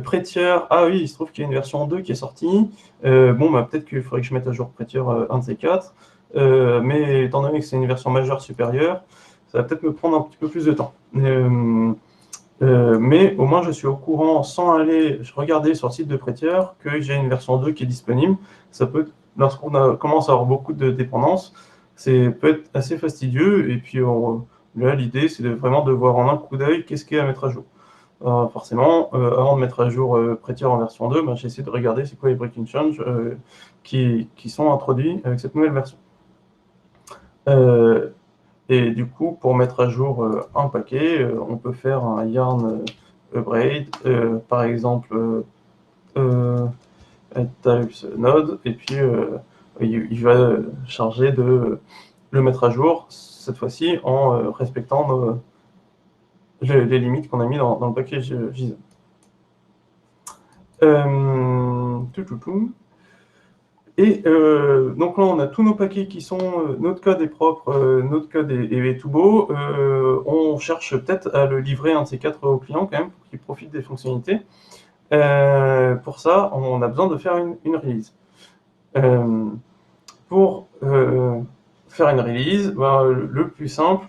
Prettier, ah oui, il se trouve qu'il y a une version 2 qui est sortie. Peut-être qu'il faudrait que je mette à jour Prettier un de ces quatre. Mais étant donné que c'est une version majeure supérieure, ça va peut-être me prendre un petit peu plus de temps. Mais au moins, je suis au courant, sans aller regarder sur le site de Prettier, que j'ai une version 2 qui est disponible. Ça peut, lorsqu'on commence à avoir beaucoup de dépendances, ça peut être assez fastidieux. Et puis là, l'idée, c'est vraiment de voir en un coup d'œil qu'est-ce qu'il y a à mettre à jour. Forcément, avant de mettre à jour Prettier en version 2, j'essaie de regarder c'est quoi les breaking change qui sont introduits avec cette nouvelle version. Et du coup, pour mettre à jour un paquet, on peut faire un yarn upgrade, par exemple types node, et puis il va charger de le mettre à jour, cette fois-ci en respectant les limites qu'on a mis dans le paquet JSON. Et donc là, on a tous nos paquets qui sont, notre code est propre, notre code est tout beau. On cherche peut-être à le livrer un de ces quatre au client quand même, pour qu'il profite des fonctionnalités. Pour ça, on a besoin de faire une release. Pour faire une release, le plus simple,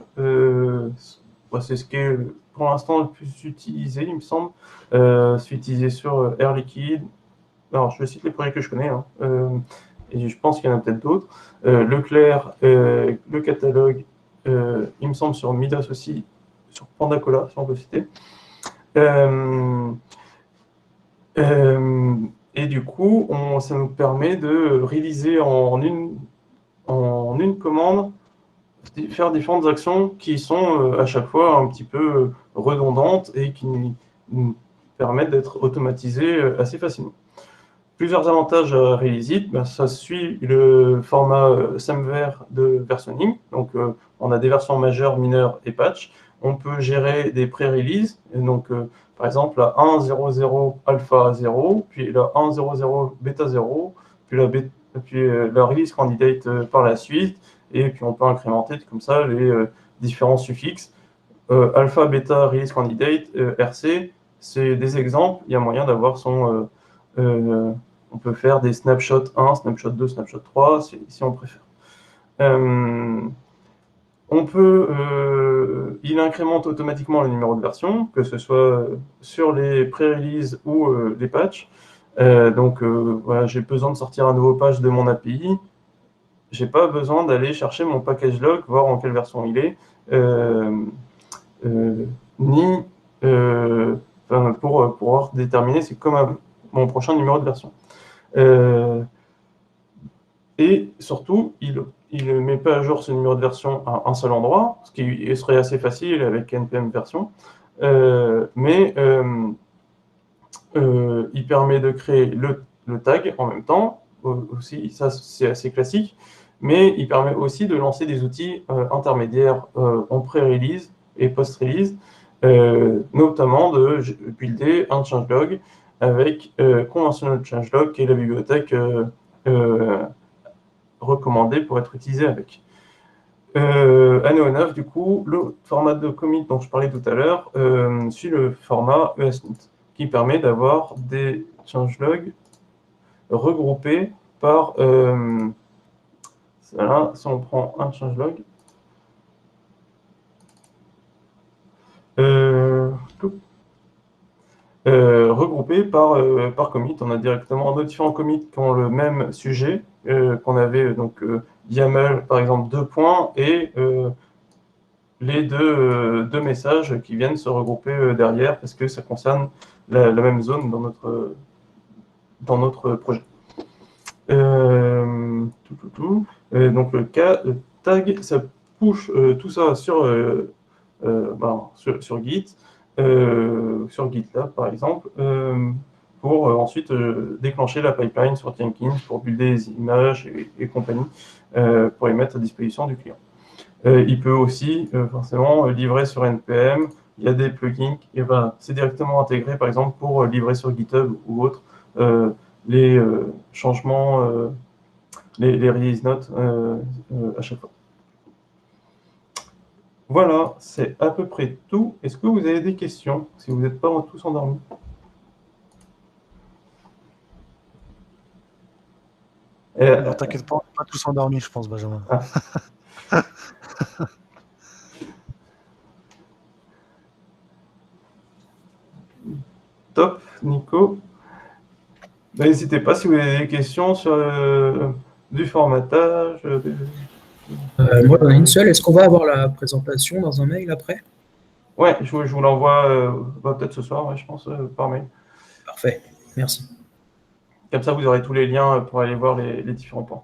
c'est ce qui est pour l'instant le plus utilisé, il me semble. C'est utilisé sur Air Liquide. Alors, je cite les projets que je connais, et je pense qu'il y en a peut-être d'autres. Leclerc, le catalogue, il me semble sur Midas aussi, sur Pandacola, si on peut citer. Et du coup, ça nous permet de réaliser en une commande, faire différentes actions qui sont à chaque fois un petit peu redondantes et qui nous permettent d'être automatisées assez facilement. Plusieurs avantages à Release-It, ça suit le format Semver de versionning. Donc, on a des versions majeures, mineures et patch. On peut gérer des pré-releases. Donc, par exemple, la 1.0.0 alpha 0, puis la 1.0.0 bêta 0, puis la release candidate par la suite. Et puis, on peut incrémenter comme ça les différents suffixes. Alpha, bêta, release candidate, RC, c'est des exemples. Il y a moyen d'avoir son... on peut faire des snapshots 1, snapshot 2, snapshot 3, si on préfère. Il incrémente automatiquement le numéro de version, que ce soit sur les pré-releases ou les patchs. Voilà, j'ai besoin de sortir un nouveau patch de mon API. J'ai pas besoin d'aller chercher mon package log, voir en quelle version il est, pour pouvoir déterminer c'est comme mon prochain numéro de version. Et surtout, il ne met pas à jour ce numéro de version à un seul endroit, ce qui serait assez facile avec npm version, mais il permet de créer le tag en même temps, aussi, ça c'est assez classique, mais il permet aussi de lancer des outils intermédiaires en pré-release et post-release, notamment de builder un changelog avec Conventional Changelog, qui est la bibliothèque recommandée pour être utilisée avec. À Neo9, du coup, le format de commit dont je parlais tout à l'heure suit le format ESNet, qui permet d'avoir des changelogs regroupés par... voilà, si on prend un changelog, regroupé par commit. On a directement deux différents commits qui ont le même sujet, qu'on avait donc YAML, par exemple, 2 points, et les deux messages qui viennent se regrouper derrière, parce que ça concerne la même zone dans notre projet. Donc le tag, ça push tout ça sur Git, sur GitLab par exemple, pour ensuite déclencher la pipeline sur Jenkins pour builder les images et compagnie, pour les mettre à disposition du client. Il peut aussi forcément livrer sur NPM. Il y a des plugins, et c'est directement intégré par exemple pour livrer sur GitHub ou autre les changements, les release notes à chaque fois. Voilà, c'est à peu près tout. Est-ce que vous avez des questions, si vous n'êtes pas tous endormis? T'inquiète pas, on n'est pas tous endormis, je pense, Benjamin. Ah. Top, Nico. N'hésitez pas si vous avez des questions sur du formatage. Moi, j'en ai une seule. Est-ce qu'on va avoir la présentation dans un mail après? Ouais, je vous l'envoie peut-être ce soir, ouais, je pense, par mail. Parfait, merci. Comme ça, vous aurez tous les liens pour aller voir les différents points.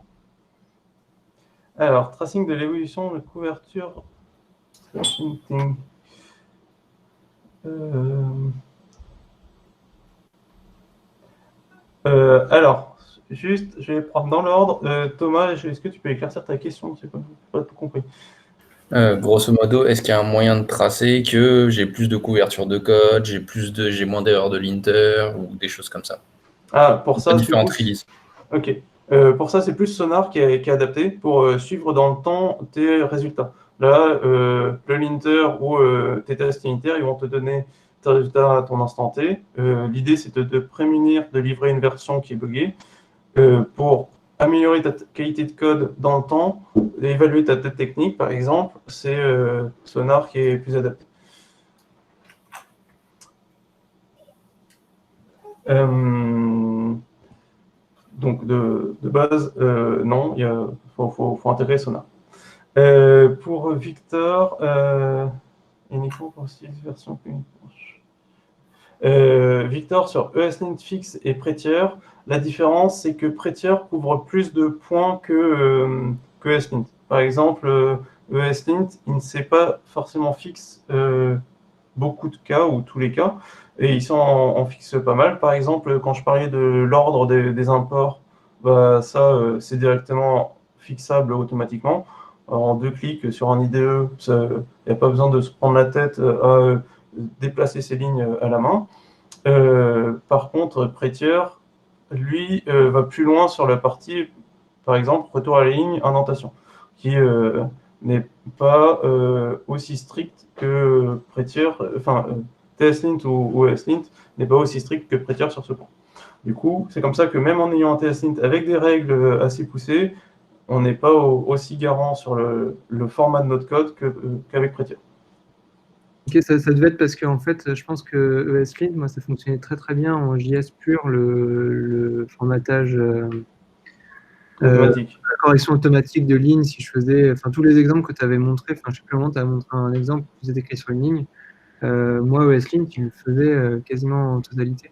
Alors, tracing de l'évolution de couverture. Alors, juste, je vais prendre dans l'ordre. Thomas, est-ce que tu peux éclaircir ta question? Je n'ai pas tout compris. Grosso modo, est-ce qu'il y a un moyen de tracer que j'ai plus de couverture de code, j'ai moins d'erreurs de linter ou des choses comme ça? Ah, pour ça, différentes releases. Ok. Pour ça, c'est plus Sonar qui est adapté pour suivre dans le temps tes résultats. Là, le linter ou tes tests unitaires, ils vont te donner tes résultats à ton instant T. L'idée, c'est de te prémunir de livrer une version qui est buggée pour améliorer ta qualité de code dans le temps et évaluer ta tête technique, par exemple. C'est Sonar qui est plus adapté. Donc, de base, non, il faut intégrer Sonar. Pour Victor, et Nico aussi, version Victor, sur ESLint Fix et Prettier, la différence, c'est que Prettier couvre plus de points que ESLint. Par exemple, ESLint, il ne sait pas forcément fixe beaucoup de cas ou tous les cas, et ils en fixent pas mal. Par exemple, quand je parlais de l'ordre des imports, ça, c'est directement fixable automatiquement. En 2 clics sur un IDE, il n'y a pas besoin de se prendre la tête à déplacer ces lignes à la main. Par contre, Prettier, lui, va plus loin sur la partie, par exemple, retour à la ligne, indentation, qui n'est pas aussi strict que Prettier, enfin, TSLint ou ESLint n'est pas aussi strict que Prettier sur ce point. Du coup, c'est comme ça que même en ayant un TSLint avec des règles assez poussées, on n'est pas aussi garant sur le format de notre code qu'avec Prettier. Ok, ça devait être parce qu'en fait, je pense que ESLint, moi, ça fonctionnait très très bien en JS pur, le formatage automatique. La correction automatique de ligne, si je faisais, enfin tous les exemples que tu avais montrés, enfin je sais plus comment tu as montré un exemple qui faisait écrit sur une ligne, moi ESLint, tu le faisais quasiment en totalité.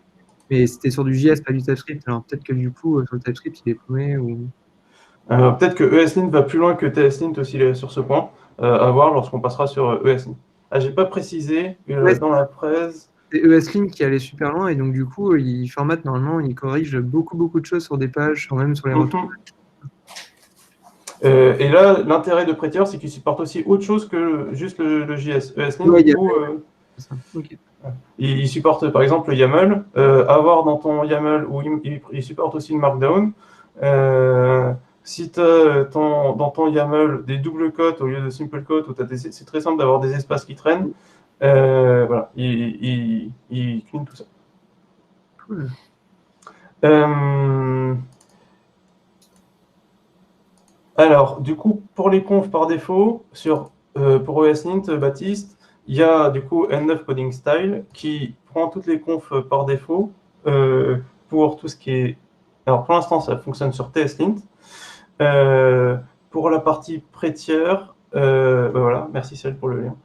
Mais c'était sur du JS, pas du TypeScript. Alors peut-être que du coup, sur le TypeScript, il est paumé ou... Peut-être que ESLint va plus loin que TSLint aussi sur ce point, à voir lorsqu'on passera sur ESLint. Ah, j'ai pas précisé dans la presse. C'est ESLint qui allait super loin et donc du coup, il formate normalement, il corrige beaucoup de choses sur des pages, même sur les retours. Et là, l'intérêt de Prettier, c'est qu'il supporte aussi autre chose que juste le JS. ESLint, Ouais, du coup, okay. Il supporte par exemple le YAML. Avoir dans ton YAML, où il supporte aussi le Markdown. Si tu as dans ton YAML des double quotes au lieu de simple quotes, c'est très simple d'avoir des espaces qui traînent. Voilà, il clean tout ça. Cool. Alors, du coup, pour les confs par défaut, pour ESLint, Baptiste, il y a du coup End of Coding Style qui prend toutes les confs par défaut pour tout ce qui est. Alors, pour l'instant, ça fonctionne sur TSLint. Pour la partie pré-tiers, voilà, merci Cyril pour le lien.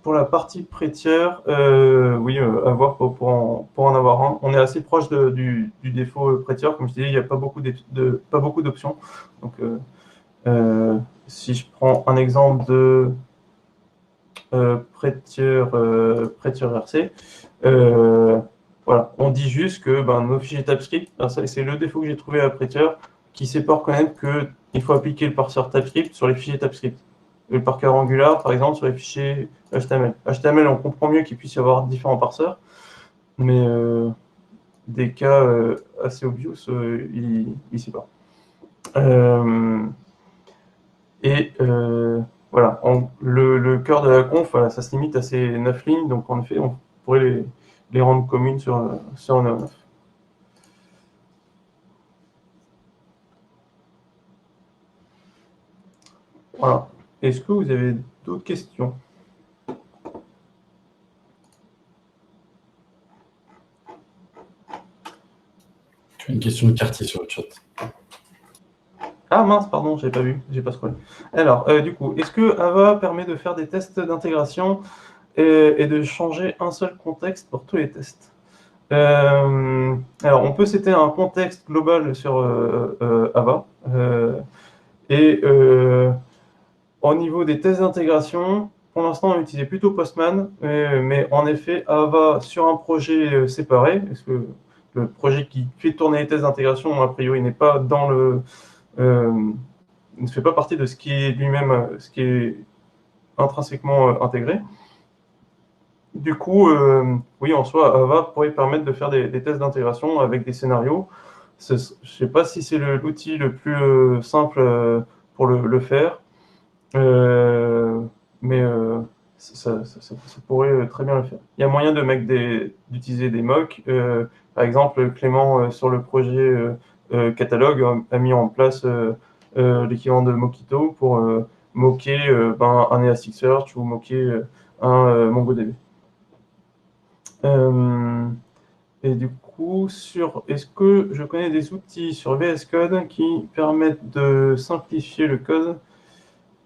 Pour la partie pré-tiers, oui, à voir pour en avoir un. On est assez proche du défaut pré-tiers. Comme je disais, il n'y a pas beaucoup d'options. Donc, si je prends un exemple de pré-tiers RC, voilà, on dit juste que nos fichiers TypeScript, c'est le défaut que j'ai trouvé à pré-tiers, qui ne sait pas reconnaître qu'il faut appliquer le parseur TypeScript sur les fichiers TypeScript. Le parseur Angular, par exemple, sur les fichiers HTML. HTML, on comprend mieux qu'il puisse y avoir différents parseurs, mais des cas assez obvious, il ne sait pas. Voilà, le cœur de la conf, voilà, ça se limite à ces 9 lignes, donc en effet, on pourrait les rendre communes sur un 9. Voilà. Est-ce que vous avez d'autres questions? Tu as une question de quartier sur le chat. Ah mince, pardon, j'ai pas vu, j'ai pas scrollé. Alors, du coup, est-ce que Ava permet de faire des tests d'intégration et de changer un seul contexte pour tous les tests? Alors, on peut citer un contexte global sur Ava. Au niveau des tests d'intégration, pour l'instant, on utilisait plutôt Postman, mais en effet, Ava, sur un projet séparé, parce que le projet qui fait tourner les tests d'intégration, a priori, n'est pas dans le... ne fait pas partie de ce qui est lui-même, ce qui est intrinsèquement intégré. Du coup, oui, en soi, Ava pourrait permettre de faire des tests d'intégration avec des scénarios. Je ne sais pas si c'est l'outil le plus simple pour le faire, mais ça pourrait très bien le faire. Il y a moyen d'utiliser des mocks. Par exemple, Clément, sur le projet catalogue, a mis en place l'équivalent de Mockito pour moquer un Elasticsearch ou moquer un MongoDB. Et du coup, est-ce que je connais des outils sur VS Code qui permettent de simplifier le code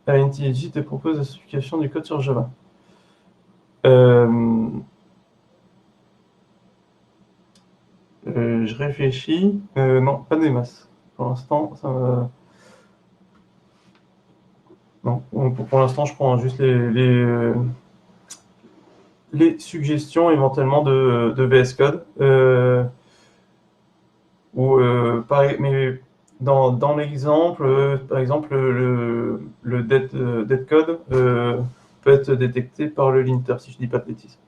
à IntelliJ te propose la simplification du code sur Java? Je réfléchis. Non, pas des masses. Pour l'instant, ça me... Non, pour l'instant, je prends juste les suggestions éventuellement de VS Code. Mais dans l'exemple, par exemple, le dead code peut être détecté par le linter, si je ne dis pas de bêtises.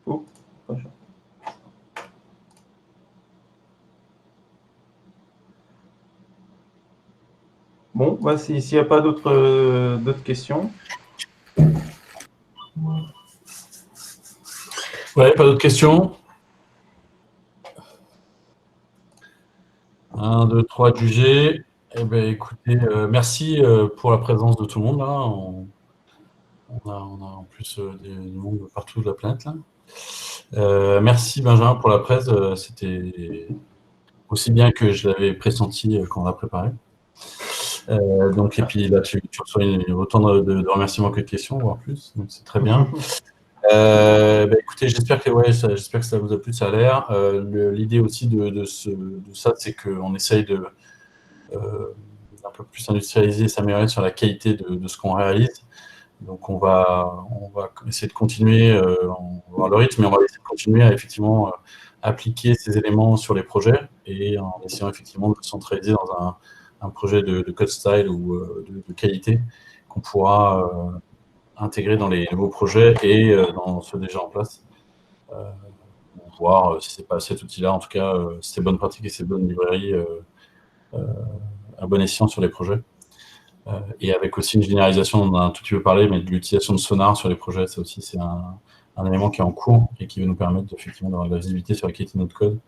Oh, pas sûr. Bon, s'il n'y a pas d'autres questions. Ouais, pas d'autres questions? 1, 2, 3 jugés. Eh bien, écoutez, merci pour la présence de tout le monde. Là. On a en plus du monde partout de la planète. Là. Merci Benjamin pour la presse. C'était aussi bien que je l'avais pressenti quand on l'a préparé. Et puis là, tu reçois autant de remerciiements que de questions, voire plus. Donc c'est très bien. Écoutez, j'espère que ça vous a plu, ça a l'air. L'idée aussi de ça, c'est qu'on essaye de un peu plus industrialiser et s'améliorer sur la qualité de ce qu'on réalise. Donc on va essayer de continuer, on va voir le rythme, mais on va essayer de continuer à effectivement appliquer ces éléments sur les projets. et en essayant effectivement de centraliser dans un projet de code style ou de qualité qu'on pourra intégrer dans les nouveaux projets et dans ceux déjà en place. Voir si c'est pas cet outil-là, en tout cas, ces bonnes pratiques et ces bonnes librairies à bon escient sur les projets. Et avec aussi une généralisation, on en a un tout petit peu parlé, mais de l'utilisation de Sonar sur les projets, ça aussi, c'est un élément qui est en cours et qui va nous permettre effectivement d'avoir de la visibilité sur la qualité de notre code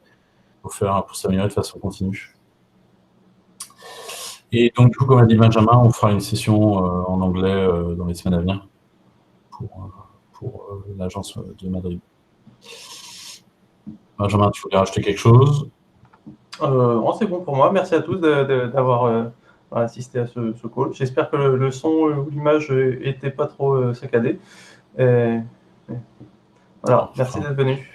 pour s'améliorer de façon continue. Et donc, du coup, comme a dit Benjamin, on fera une session en anglais dans les semaines à venir pour l'agence de Madrid. Benjamin, tu voulais rajouter quelque chose? Non, c'est bon pour moi. Merci à tous d'avoir assisté à ce call. J'espère que le son ou l'image n'était pas trop saccadé. Voilà, merci d'être venu.